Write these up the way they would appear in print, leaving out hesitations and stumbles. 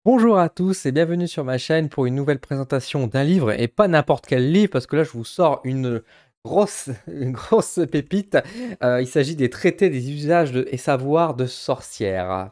Bonjour à tous et bienvenue sur ma chaîne pour une nouvelle présentation d'un livre et pas n'importe quel livre parce que là je vous sors une grosse pépite. Il s'agit des traités des usages et savoirs de sorcières.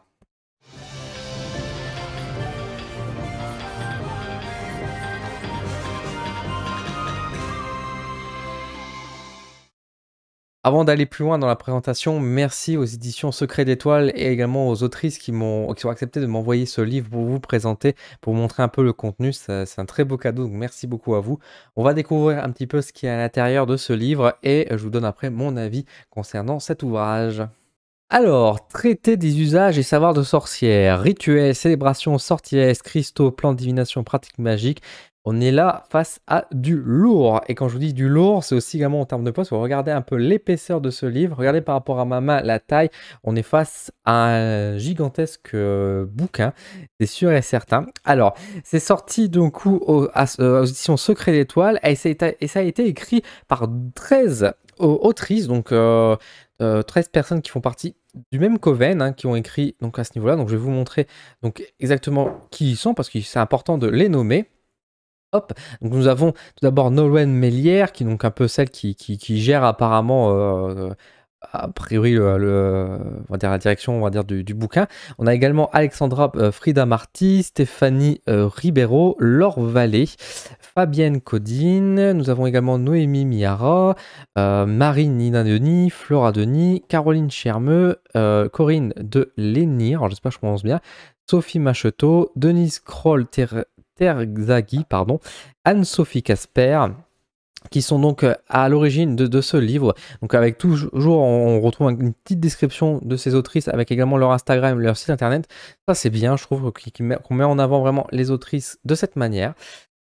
Avant d'aller plus loin dans la présentation, merci aux éditions Secret d'Étoiles et également aux autrices qui ont accepté de m'envoyer ce livre pour vous présenter, pour vous montrer un peu le contenu. C'est un très beau cadeau, donc merci beaucoup à vous. On va découvrir un petit peu ce qu'il y a à l'intérieur de ce livre et je vous donne après mon avis concernant cet ouvrage. Alors, traité des usages et savoirs de sorcières, rituels, célébrations, sortilèges, cristaux, plans de divination, pratiques magiques. On est là face à du lourd. Et quand je vous dis du lourd, c'est aussi également en termes de poids. Vous regardez un peu l'épaisseur de ce livre. Regardez par rapport à ma main la taille. On est face à un gigantesque bouquin. C'est sûr et certain. Alors, c'est sorti d'un coup aux éditions Secret d'Étoiles. Et ça a été écrit par 13 autrices. Donc, 13 personnes qui font partie du même coven, hein, qui ont écrit donc à ce niveau-là. Donc je vais vous montrer donc exactement qui ils sont parce que c'est important de les nommer. Hop, donc nous avons tout d'abord Nolwenn Mélière, qui est donc un peu celle qui gère apparemment, a priori, on va dire la direction, on va dire du bouquin. On a également Alexandra Frida Marty, Stéphanie Ribeiro, Laure Vallée, Fabienne Codine. Nous avons également Noémie Miara, Marine Nina Denis, Flora Denis, Caroline Chermeux, Corinne de Lénir, alors j'espère que je prononce bien, Sophie Macheteau, Denise Kroll Terzaghi, pardon, Anne-Sophie Casper, qui sont donc à l'origine de ce livre. Donc avec toujours, on retrouve une petite description de ces autrices avec également leur Instagram, leur site internet. Ça c'est bien, je trouve qu'on met en avant vraiment les autrices de cette manière.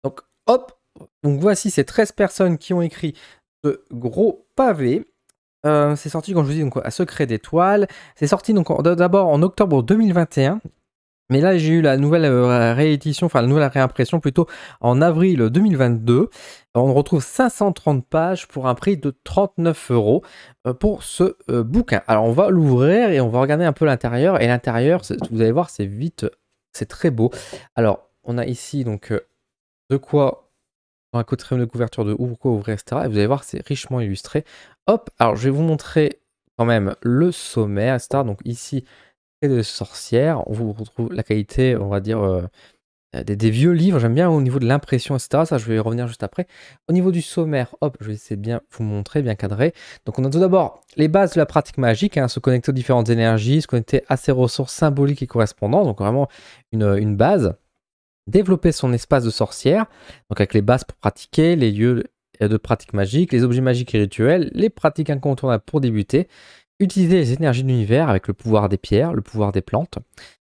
Donc hop, donc voici ces 13 personnes qui ont écrit ce gros pavé. C'est sorti, comme je vous dis, donc, à Secret d'Étoiles. C'est sorti donc d'abord en octobre 2021. Mais là, j'ai eu la nouvelle réédition, enfin la nouvelle réimpression plutôt en avril 2022. On retrouve 530 pages pour un prix de 39 € pour ce bouquin. Alors on va l'ouvrir et on va regarder un peu l'intérieur. Et l'intérieur, vous allez voir, c'est vite, c'est très beau. Alors on a ici donc de quoi, dans un quatrième de couverture de quoi ouvrir, etc. Et vous allez voir, c'est richement illustré. Hop, alors je vais vous montrer quand même le sommaire, etc. Donc ici, de sorcières, on vous retrouve la qualité, on va dire, des vieux livres. J'aime bien au niveau de l'impression, etc. Ça, je vais y revenir juste après. Au niveau du sommaire, hop, je vais essayer de bien vous montrer, bien cadré. Donc, on a tout d'abord les bases de la pratique magique, hein, se connecter aux différentes énergies, se connecter à ses ressources symboliques et correspondantes. Donc, vraiment une base. Développer son espace de sorcière, donc avec les bases pour pratiquer, les lieux de pratique magique, les objets magiques et rituels, les pratiques incontournables pour débuter. Utiliser les énergies de l'univers avec le pouvoir des pierres, le pouvoir des plantes.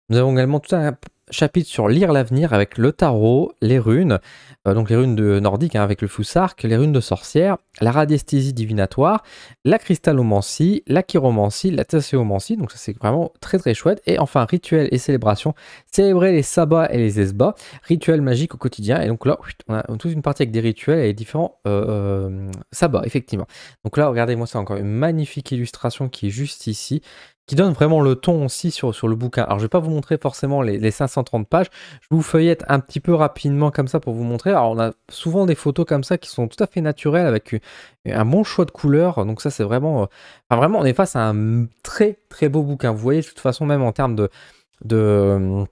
Nous avons également tout un chapitre sur lire l'avenir avec le tarot, les runes, donc les runes de nordiques, hein, avec le foussark, les runes de sorcière, la radiesthésie divinatoire, la cristallomancie, la chiromancie, la tasséomancie, donc ça c'est vraiment très très chouette. Et enfin, rituel et célébration, célébrer les sabbats et les esbats, rituels magiques au quotidien. Et donc là, on a toute une partie avec des rituels et différents sabbats, effectivement. Donc là, regardez-moi, c'est encore une magnifique illustration qui est juste ici, qui donne vraiment le ton aussi sur le bouquin. Alors, je vais pas vous montrer forcément les 530 pages. Je vous feuillette un petit peu rapidement comme ça pour vous montrer. Alors, on a souvent des photos comme ça qui sont tout à fait naturelles avec un bon choix de couleurs. Donc ça, c'est vraiment... enfin, vraiment, on est face à un très, très beau bouquin. Vous voyez, de toute façon, même en termes de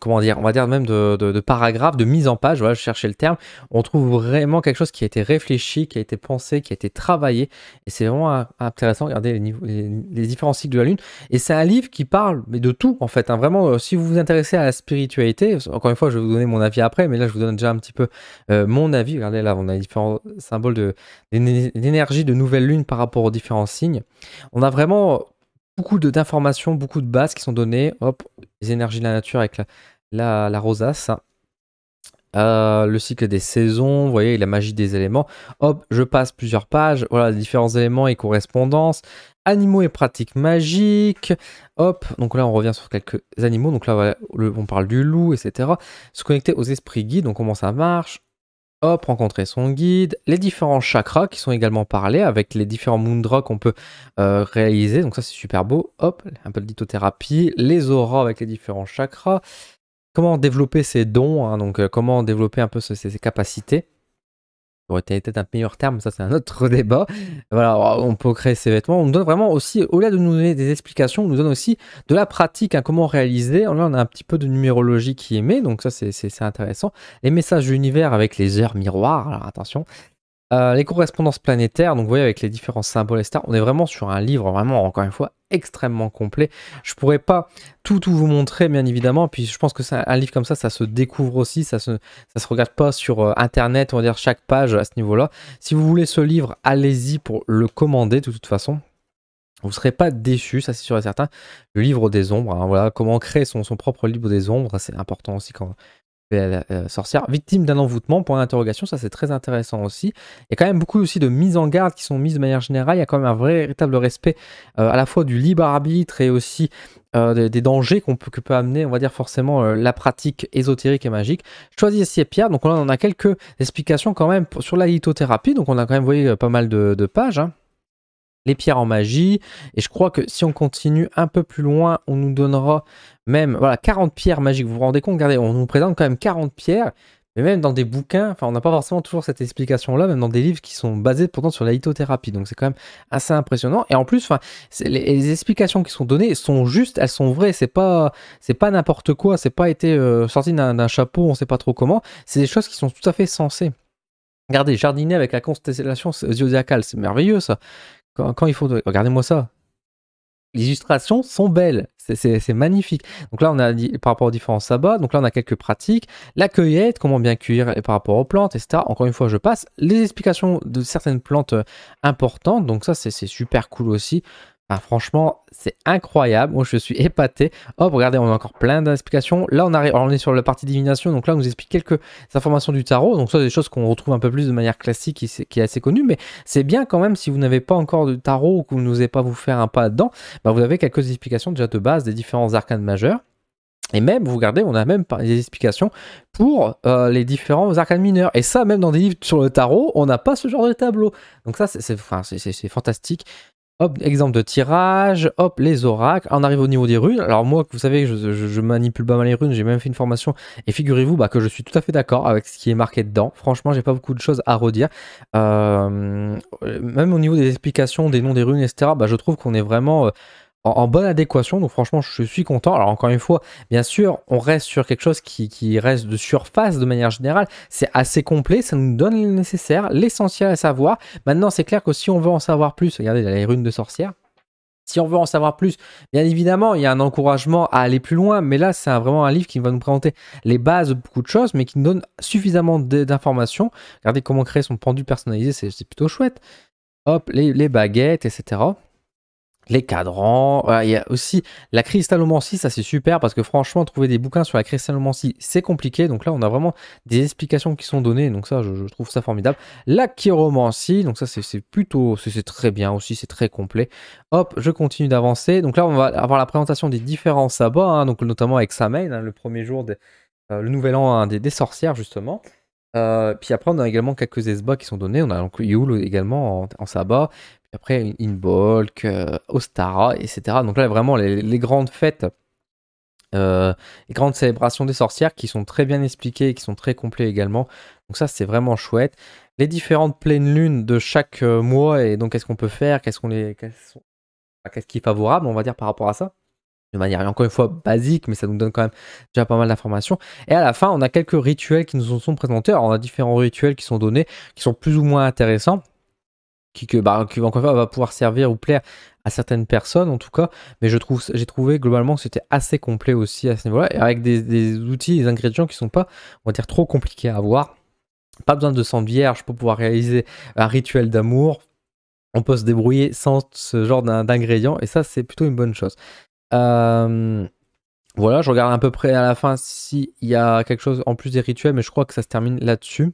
comment dire, on va dire même de paragraphes, de mise en page, voilà, je cherchais le terme, on trouve vraiment quelque chose qui a été réfléchi, qui a été pensé, qui a été travaillé, et c'est vraiment intéressant. Regardez les différents cycles de la Lune, et c'est un livre qui parle mais de tout, en fait, hein. Vraiment, si vous vous intéressez à la spiritualité, encore une fois, je vais vous donner mon avis après, mais là, je vous donne déjà un petit peu mon avis. Regardez, là, on a différents symboles d'énergie de nouvelle lune par rapport aux différents signes. On a vraiment beaucoup d'informations, beaucoup de bases qui sont données. Hop, les énergies de la nature avec la rosace. Le cycle des saisons, vous voyez, la magie des éléments. Hop, je passe plusieurs pages. Voilà, les différents éléments et correspondances. Animaux et pratiques magiques. Hop, donc là, on revient sur quelques animaux. Donc là, voilà, on parle du loup, etc. Se connecter aux esprits guides, donc comment ça marche. Hop, rencontrer son guide, les différents chakras qui sont également parlés avec les différents mudras qu'on peut réaliser, donc ça c'est super beau. Hop, un peu de lithothérapie, les auras avec les différents chakras, comment développer ses dons, hein, donc comment développer un peu ses capacités. Ça aurait été peut-être un meilleur terme, ça c'est un autre débat. Voilà, on peut créer ses vêtements. On nous donne vraiment aussi, au-delà de nous donner des explications, on nous donne aussi de la pratique, hein, comment réaliser. Là, on a un petit peu de numérologie qui est émet, donc ça c'est intéressant. Les messages de l'univers avec les heures miroirs, alors attention. Les correspondances planétaires, donc vous voyez avec les différents symboles et stars, on est vraiment sur un livre vraiment, encore une fois, extrêmement complet. Je pourrais pas tout vous montrer, bien évidemment, puis je pense que c'est un livre comme ça se découvre aussi, ça se regarde pas sur internet, on va dire chaque page à ce niveau-là. Si vous voulez ce livre, allez-y pour le commander de toute façon. Vous ne serez pas déçus, ça c'est sûr et certain. Le livre des ombres, hein, voilà, comment créer son propre livre des ombres, c'est important aussi quand sorcière, victime d'un envoûtement, point d'interrogation, ça c'est très intéressant aussi. Il y a quand même beaucoup aussi de mises en garde qui sont mises de manière générale, il y a quand même un véritable respect à la fois du libre arbitre et aussi des dangers que peut amener, on va dire forcément, la pratique ésotérique et magique. Choisissez pierre, donc là on a quelques explications quand même sur la lithothérapie, donc on a quand même, vous voyez, pas mal de pages, hein. Les pierres en magie, et je crois que si on continue un peu plus loin, on nous donnera même, voilà, 40 pierres magiques. Vous vous rendez compte, regardez, on nous présente quand même 40 pierres, mais même dans des bouquins, enfin on n'a pas forcément toujours cette explication-là, même dans des livres qui sont basés pourtant sur la lithothérapie, donc c'est quand même assez impressionnant. Et en plus, enfin, les explications qui sont données sont justes, elles sont vraies, c'est pas n'importe quoi, c'est pas été sorti d'un chapeau, on sait pas trop comment, c'est des choses qui sont tout à fait sensées. Regardez, jardiner avec la constellation zodiacale, c'est merveilleux ça. Quand il faut... Regardez-moi ça. Les illustrations sont belles, c'est magnifique. Donc là, on a dit par rapport aux différents sabbats, donc là, on a quelques pratiques. La cueillette, comment bien cueillir par rapport aux plantes, etc. Encore une fois, je passe. Les explications de certaines plantes importantes, donc ça, c'est super cool aussi. Enfin, franchement, c'est incroyable. Moi, je suis épaté. Hop, regardez, on a encore plein d'explications. Là, on est sur la partie divination. Donc là, on nous explique quelques informations du tarot. Donc ça, c'est des choses qu'on retrouve un peu plus de manière classique, qui est assez connue. Mais c'est bien quand même, si vous n'avez pas encore de tarot ou que vous n'osez pas vous faire un pas dedans, bah, vous avez quelques explications déjà de base des différents arcanes majeurs. Et même, vous regardez, on a même des explications pour les différents arcanes mineurs. Et ça, même dans des livres sur le tarot, on n'a pas ce genre de tableau. Donc ça, c'est fantastique. Hop, exemple de tirage, hop, les oracles. On arrive au niveau des runes. Alors moi, vous savez, je manipule pas mal les runes, j'ai même fait une formation. Et figurez-vous que je suis tout à fait d'accord avec ce qui est marqué dedans. Franchement, j'ai pas beaucoup de choses à redire. Même au niveau des explications, des noms des runes, etc., je trouve qu'on est vraiment en bonne adéquation. Donc franchement, je suis content. Alors encore une fois, bien sûr, on reste sur quelque chose qui reste de surface de manière générale. C'est assez complet, ça nous donne le nécessaire, l'essentiel à savoir. Maintenant, c'est clair que si on veut en savoir plus, regardez, il y a les runes de sorcière. Si on veut en savoir plus, bien évidemment, il y a un encouragement à aller plus loin, mais là, c'est vraiment un livre qui va nous présenter les bases de beaucoup de choses, mais qui nous donne suffisamment d'informations. Regardez comment créer son pendu personnalisé, c'est plutôt chouette. Hop, les baguettes, etc. Les cadrans, il y a aussi la cristallomancie, ça c'est super parce que franchement trouver des bouquins sur la cristallomancie c'est compliqué, donc là on a vraiment des explications qui sont données, donc ça je trouve ça formidable. La chiromancie, donc ça c'est plutôt, c'est très bien aussi, c'est très complet. Hop, je continue d'avancer, donc là on va avoir la présentation des différents sabbats, hein, donc notamment avec Samhain, hein, le premier jour, le nouvel an, hein, des sorcières justement. Puis après on a également quelques esbats qui sont donnés, on a donc Yule également en sabbat. Après, Inbolk, Ostara, etc. Donc là, vraiment, les grandes fêtes, les grandes célébrations des sorcières qui sont très bien expliquées et qui sont très complets également. Donc ça, c'est vraiment chouette. Les différentes pleines lunes de chaque mois et donc qu'est-ce qu'on peut faire, qu'est-ce qui est favorable, on va dire, par rapport à ça. De manière, encore une fois, basique, mais ça nous donne quand même déjà pas mal d'informations. Et à la fin, on a quelques rituels qui nous sont présentés. Alors, on a différents rituels qui sont donnés, qui sont plus ou moins intéressants. Qui encore une fois va pouvoir servir ou plaire à certaines personnes en tout cas, mais j'ai trouvé globalement que c'était assez complet aussi à ce niveau-là, et avec des outils, des ingrédients qui sont pas, on va dire, trop compliqués à avoir. Pas besoin de sang de vierge pour pouvoir réaliser un rituel d'amour. On peut se débrouiller sans ce genre d'ingrédients, et ça c'est plutôt une bonne chose. Voilà, je regarde à peu près à la fin s'il y a quelque chose en plus des rituels, mais je crois que ça se termine là-dessus.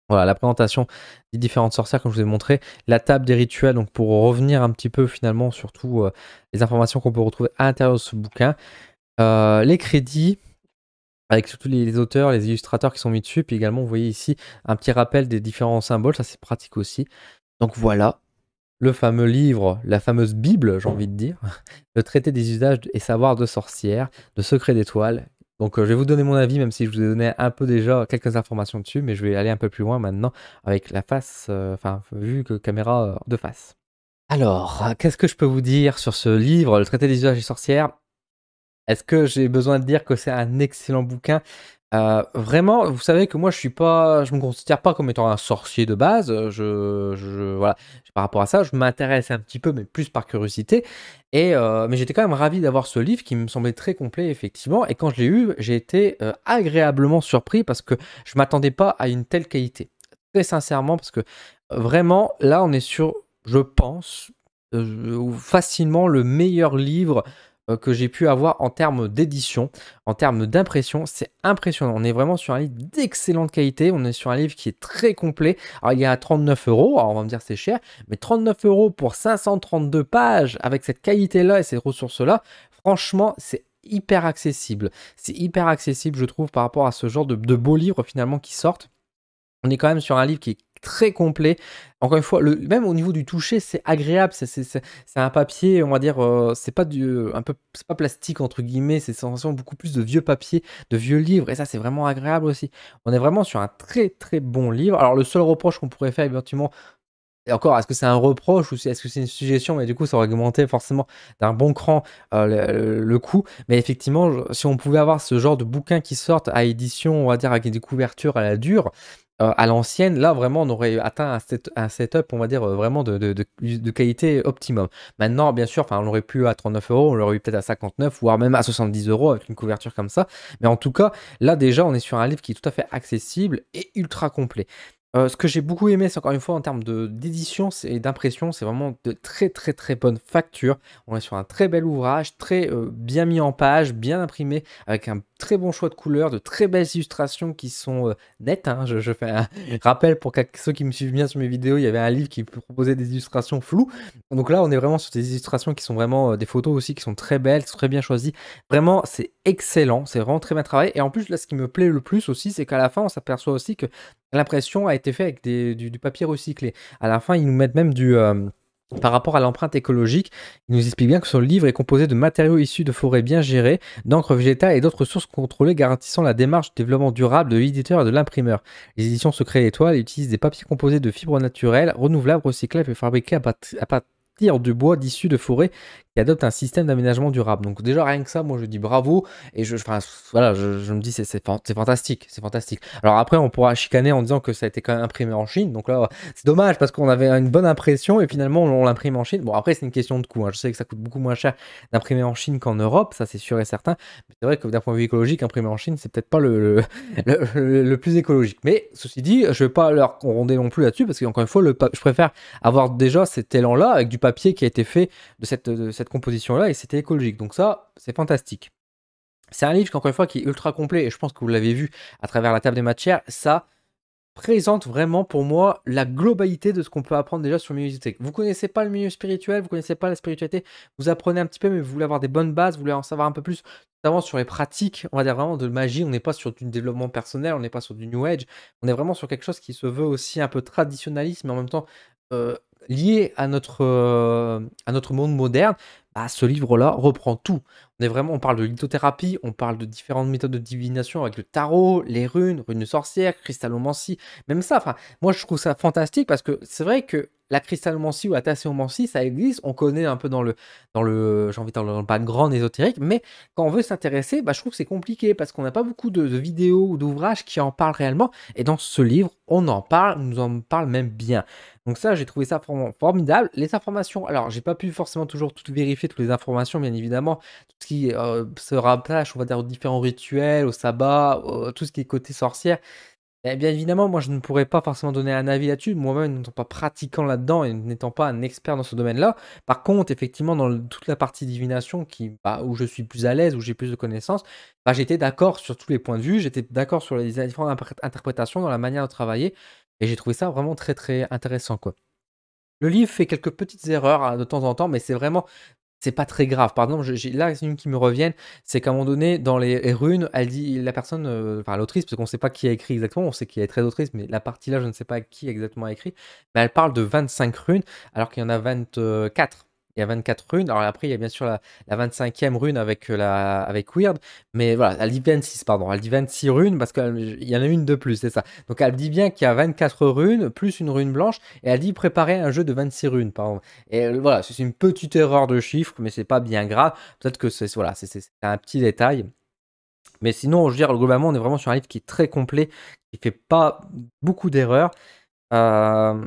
Voilà, la présentation des différentes sorcières, comme je vous ai montré, la table des rituels, donc pour revenir un petit peu finalement sur tout les informations qu'on peut retrouver à l'intérieur de ce bouquin, les crédits, avec surtout les auteurs, les illustrateurs qui sont mis dessus, puis également vous voyez ici un petit rappel des différents symboles, ça c'est pratique aussi. Donc voilà, le fameux livre, la fameuse Bible, j'ai envie de dire, le traité des usages et savoirs de sorcières, de secrets d'étoiles, Donc, je vais vous donner mon avis, même si je vous ai donné un peu déjà quelques informations dessus, mais je vais aller un peu plus loin maintenant avec la face, enfin, vue que caméra, de face. Alors, qu'est-ce que je peux vous dire sur ce livre, Le traité des usages des sorcières? Est-ce que j'ai besoin de dire que c'est un excellent bouquin? Vraiment, vous savez que moi je me considère pas comme étant un sorcier de base, voilà, par rapport à ça, je m'intéresse un petit peu, mais plus par curiosité mais j'étais quand même ravi d'avoir ce livre qui me semblait très complet effectivement et quand je l'ai eu, j'ai été, agréablement surpris parce que je m'attendais pas à une telle qualité. Très sincèrement parce que, vraiment là on est sur, je pense, facilement le meilleur livre que j'ai pu avoir en termes d'édition, en termes d'impression. C'est impressionnant. On est vraiment sur un livre d'excellente qualité. On est sur un livre qui est très complet. Alors, il est à 39 euros. Alors, on va me dire c'est cher, mais 39 euros pour 532 pages avec cette qualité-là et ces ressources-là, franchement, c'est hyper accessible. C'est hyper accessible, je trouve, par rapport à ce genre de beaux livres finalement qui sortent. On est quand même sur un livre qui est très complet. Encore une fois, même au niveau du toucher, c'est agréable. C'est un papier, on va dire, c'est pas un peu, c'est pas plastique entre guillemets. C'est sensation beaucoup plus de vieux papier, de vieux livres. Et ça, c'est vraiment agréable aussi. On est vraiment sur un très très bon livre. Alors le seul reproche qu'on pourrait faire éventuellement, et encore, est-ce que c'est un reproche ou est-ce que c'est une suggestion? Mais du coup, ça aurait augmenté forcément d'un bon cran le coût. Mais effectivement, si on pouvait avoir ce genre de bouquins qui sortent à édition, on va dire avec des couvertures à la dure, à l'ancienne, là vraiment on aurait atteint un setup, on va dire vraiment de qualité optimum. Maintenant, bien sûr, enfin, on l'aurait pu à 39 euros, on l'aurait eu peut-être à 59, voire même à 70 euros avec une couverture comme ça. Mais en tout cas, là déjà, on est sur un livre qui est tout à fait accessible et ultra complet. Ce que j'ai beaucoup aimé, c'est encore une fois en termes d'édition et d'impression, c'est vraiment de très, très, très bonne facture. On est sur un très bel ouvrage, très, bien mis en page, bien imprimé, avec un très bon choix de couleurs, de très belles illustrations qui sont, nettes, hein. Je fais un rappel pour ceux qui me suivent bien sur mes vidéos, il y avait un livre qui proposait des illustrations floues. Donc là, on est vraiment sur des illustrations qui sont vraiment, des photos aussi qui sont très belles, très bien choisies. Vraiment, c'est excellent, c'est vraiment très bien travaillé et en plus, là, ce qui me plaît le plus aussi, c'est qu'à la fin, on s'aperçoit aussi que l'impression a été faite avec du papier recyclé. À la fin, ils nous mettent même par rapport à l'empreinte écologique, ils nous expliquent bien que ce livre est composé de matériaux issus de forêts bien gérées, d'encre végétale et d'autres sources contrôlées garantissant la démarche de développement durable de l'éditeur et de l'imprimeur. Les éditions Secret Étoile utilisent des papiers composés de fibres naturelles, renouvelables, recyclables et fabriqués à partir de bois d'issus de forêts qui adoptent un système d'aménagement durable. Donc déjà rien que ça, moi je dis bravo et enfin, voilà, je me dis c'est fantastique, c'est fantastique. Alors après on pourra chicaner en disant que ça a été quand même imprimé en Chine, donc là c'est dommage parce qu'on avait une bonne impression et finalement on l'imprime en Chine. Bon après c'est une question de coût, hein. Je sais que ça coûte beaucoup moins cher d'imprimer en Chine qu'en Europe, ça c'est sûr et certain. Mais c'est vrai que d'un point de vue écologique, imprimer en Chine c'est peut-être pas le plus écologique. Mais ceci dit, je vais pas leur ronder non plus là-dessus parce qu'encore une fois, je préfère avoir déjà cet élan-là avec du papier qui a été fait de cette composition-là et c'était écologique. Donc ça, c'est fantastique. C'est un livre, encore une fois, qui est ultra complet et je pense que vous l'avez vu à travers la table des matières. Ça présente vraiment pour moi la globalité de ce qu'on peut apprendre déjà sur le milieu ésotérique. Vous connaissez pas le milieu spirituel, vous connaissez pas la spiritualité, vous apprenez un petit peu, mais vous voulez avoir des bonnes bases, vous voulez en savoir un peu plus, notamment sur les pratiques, on va dire vraiment de magie. On n'est pas sur du développement personnel, on n'est pas sur du New Age, on est vraiment sur quelque chose qui se veut aussi un peu traditionnaliste, mais en même temps euh, lié à notre monde moderne. Bah, ce livre-là reprend tout. On parle de lithothérapie, on parle de différentes méthodes de divination avec le tarot, les runes, runes de sorcière, cristallomancie, même ça, enfin, moi je trouve ça fantastique parce que c'est vrai que la cristallomancie ou la tasséomancie, ça existe, on connaît un peu j'ai envie de dire, dans le background ésotérique, mais quand on veut s'intéresser, bah, je trouve que c'est compliqué parce qu'on n'a pas beaucoup de vidéos ou d'ouvrages qui en parlent réellement, et dans ce livre, on en parle, on nous en parle même bien. Donc ça, j'ai trouvé ça vraiment formidable. Les informations, alors j'ai pas pu forcément toujours tout vérifier, toutes les informations, bien évidemment, tout ce qui se rattache, on va dire, aux différents rituels, au sabbat, tout ce qui est côté sorcière. Et bien évidemment, moi, je ne pourrais pas forcément donner un avis là-dessus, moi-même n'étant pas pratiquant là-dedans et n'étant pas un expert dans ce domaine-là. Par contre, effectivement, dans toute la partie divination bah, où je suis plus à l'aise, où j'ai plus de connaissances, bah, j'étais d'accord sur tous les points de vue, j'étais d'accord sur les différentes interprétations dans la manière de travailler, et j'ai trouvé ça vraiment très très intéressant, quoi. Le livre fait quelques petites erreurs hein, de temps en temps, mais c'est pas très grave. Par exemple, là, c'est une qui me reviennent, c'est qu'à un moment donné, dans les runes, elle dit, la personne, enfin l'autrice, parce qu'on ne sait pas qui a écrit exactement, on sait qu'il y a 13 autrices, mais la partie là, je ne sais pas qui exactement a écrit, mais elle parle de 25 runes, alors qu'il y en a 24. Il y a 24 runes. Alors après, il y a bien sûr la 25e rune avec Weird, mais voilà, elle dit 26, pardon. Elle dit 26 runes parce qu'il y en a une de plus, c'est ça. Donc elle dit bien qu'il y a 24 runes, plus une rune blanche, et elle dit préparer un jeu de 26 runes, pardon. Et voilà, c'est une petite erreur de chiffre, mais c'est pas bien grave. Peut-être que c'est voilà, c'est un petit détail. Mais sinon, je veux dire, globalement, on est vraiment sur un livre qui est très complet, qui fait pas beaucoup d'erreurs. Euh,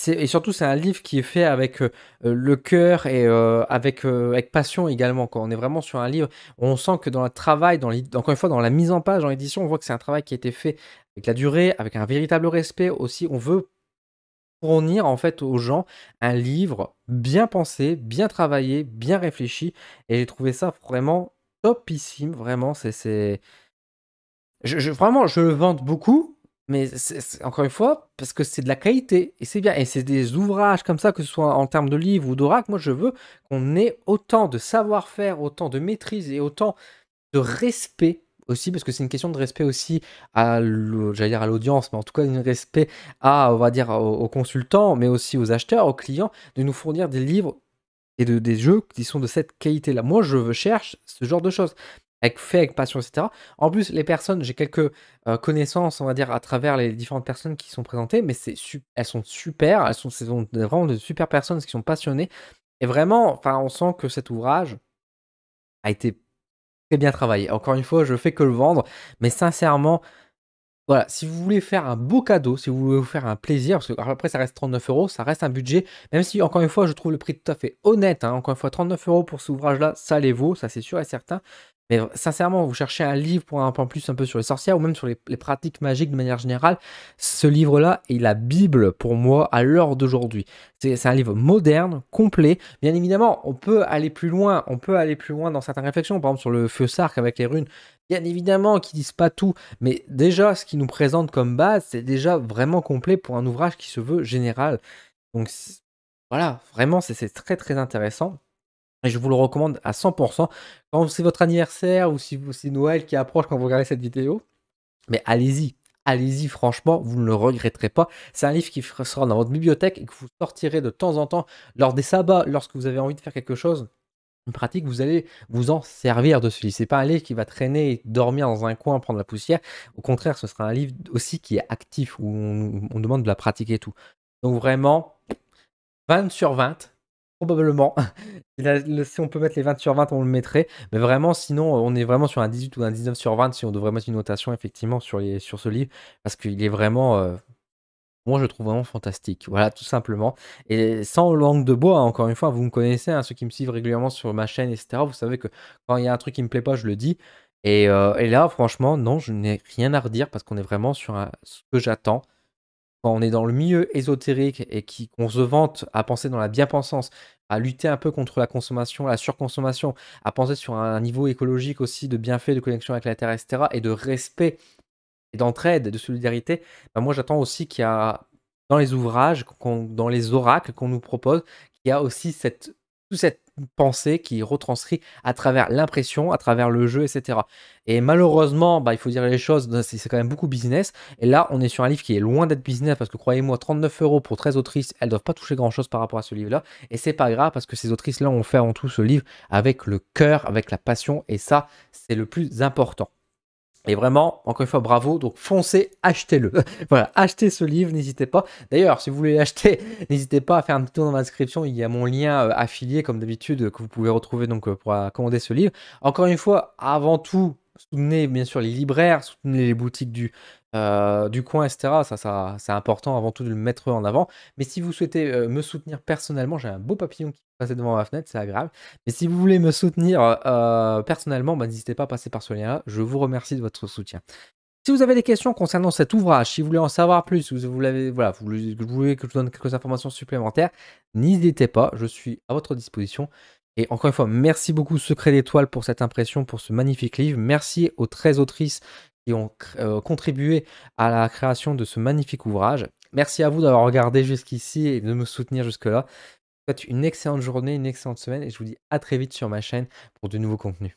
et surtout, c'est un livre qui est fait avec le cœur et avec passion également, quoi. On est vraiment sur un livre où on sent que dans le travail, encore une fois, dans la mise en page, dans l'édition, on voit que c'est un travail qui a été fait avec la durée, avec un véritable respect aussi. On veut fournir en fait aux gens un livre bien pensé, bien travaillé, bien réfléchi. Et j'ai trouvé ça vraiment topissime, vraiment. Vraiment, je le vante beaucoup, mais encore une fois, parce que c'est de la qualité, et c'est bien. Et c'est des ouvrages comme ça, que ce soit en termes de livres ou d'oracle. Moi, je veux qu'on ait autant de savoir-faire, autant de maîtrise et autant de respect aussi, parce que c'est une question de respect aussi j'allais dire à l'audience, mais en tout cas, un respect on va dire, aux consultants, mais aussi aux acheteurs, aux clients, de nous fournir des livres et des jeux qui sont de cette qualité-là. Moi, cherche ce genre de choses, fait avec passion, etc. En plus, les personnes, j'ai quelques connaissances, on va dire, à travers les différentes personnes qui sont présentées, mais elles sont super, ce sont vraiment de super personnes qui sont passionnées. Et vraiment, enfin, on sent que cet ouvrage a été très bien travaillé. Encore une fois, je fais que le vendre, mais sincèrement, voilà, si vous voulez faire un beau cadeau, si vous voulez vous faire un plaisir, parce que alors après ça reste 39 euros, ça reste un budget, même si encore une fois je trouve le prix tout à fait honnête, hein, encore une fois 39 euros pour cet ouvrage-là, ça les vaut, ça c'est sûr et certain. Mais sincèrement, vous cherchez un livre pour un peu plus un peu sur les sorcières ou même sur les pratiques magiques de manière générale, ce livre-là est la Bible pour moi à l'heure d'aujourd'hui. C'est un livre moderne, complet. Bien évidemment, on peut aller plus loin dans certaines réflexions, par exemple sur le feu sarc avec les runes. Bien évidemment, qui disent pas tout, mais déjà, ce qu'ils nous présentent comme base, c'est déjà vraiment complet pour un ouvrage qui se veut général. Donc voilà, vraiment, c'est très très intéressant. Et je vous le recommande à 100%. Quand c'est votre anniversaire ou si c'est Noël qui approche quand vous regardez cette vidéo, mais allez-y. Allez-y, franchement, vous ne le regretterez pas. C'est un livre qui sera dans votre bibliothèque et que vous sortirez de temps en temps lors des sabbats, lorsque vous avez envie de faire quelque chose. Une pratique, vous allez vous en servir de ce livre. C'est pas un livre qui va traîner et dormir dans un coin, prendre la poussière. Au contraire, ce sera un livre aussi qui est actif, où on demande de la pratiquer et tout. Donc vraiment, 20 sur 20, probablement. Si on peut mettre les 20 sur 20, on le mettrait. Mais vraiment, sinon, on est vraiment sur un 18 ou un 19 sur 20 si on devrait mettre une notation effectivement sur ce livre. Parce qu'il est vraiment, moi, je le trouve vraiment fantastique. Voilà, tout simplement. Et sans langue de bois, hein, encore une fois, vous me connaissez, hein, ceux qui me suivent régulièrement sur ma chaîne, etc. Vous savez que quand il y a un truc qui me plaît pas, je le dis. Et là, franchement, non, je n'ai rien à redire parce qu'on est vraiment sur ce que j'attends. Quand on est dans le milieu ésotérique et qu'on se vante à penser dans la bien-pensance, à lutter un peu contre la consommation, la surconsommation, à penser sur un niveau écologique aussi de bienfait, de connexion avec la Terre, etc. et de respect et d'entraide, de solidarité, bah, moi j'attends aussi qu'il y a dans les ouvrages, dans les oracles qu'on nous propose, qu'il y a aussi toute cette pensée qui est retranscrite à travers l'impression, à travers le jeu, etc. Et malheureusement, bah, il faut dire les choses, c'est quand même beaucoup business. Et là, on est sur un livre qui est loin d'être business parce que croyez-moi, 39 euros pour 13 autrices, elles doivent pas toucher grand-chose par rapport à ce livre-là. Et c'est pas grave parce que ces autrices-là ont fait en tout ce livre avec le cœur, avec la passion. Et ça, c'est le plus important. Et vraiment, encore une fois, bravo. Donc, foncez, achetez-le. Voilà, achetez ce livre, n'hésitez pas. D'ailleurs, si vous voulez l'acheter, n'hésitez pas à faire un petit tour dans la description. Il y a mon lien affilié, comme d'habitude, que vous pouvez retrouver donc, pour commander ce livre. Encore une fois, avant tout, soutenez bien sûr les libraires, soutenez les boutiques du coin, etc. Ça c'est important avant tout de le mettre en avant. Mais si vous souhaitez me soutenir personnellement, j'ai un beau papillon qui passe devant ma fenêtre, c'est agréable. Mais si vous voulez me soutenir personnellement, bah, n'hésitez pas à passer par ce lien-là. Je vous remercie de votre soutien. Si vous avez des questions concernant cet ouvrage, si vous voulez en savoir plus, si vous l'avez, voilà, vous voulez que je vous donne quelques informations supplémentaires, n'hésitez pas, je suis à votre disposition. Et encore une fois, merci beaucoup Secret d'étoiles pour cette impression, pour ce magnifique livre. Merci aux 13 autrices qui ont contribué à la création de ce magnifique ouvrage. Merci à vous d'avoir regardé jusqu'ici et de me soutenir jusque-là. Je vous souhaite une excellente journée, une excellente semaine et je vous dis à très vite sur ma chaîne pour de nouveaux contenus.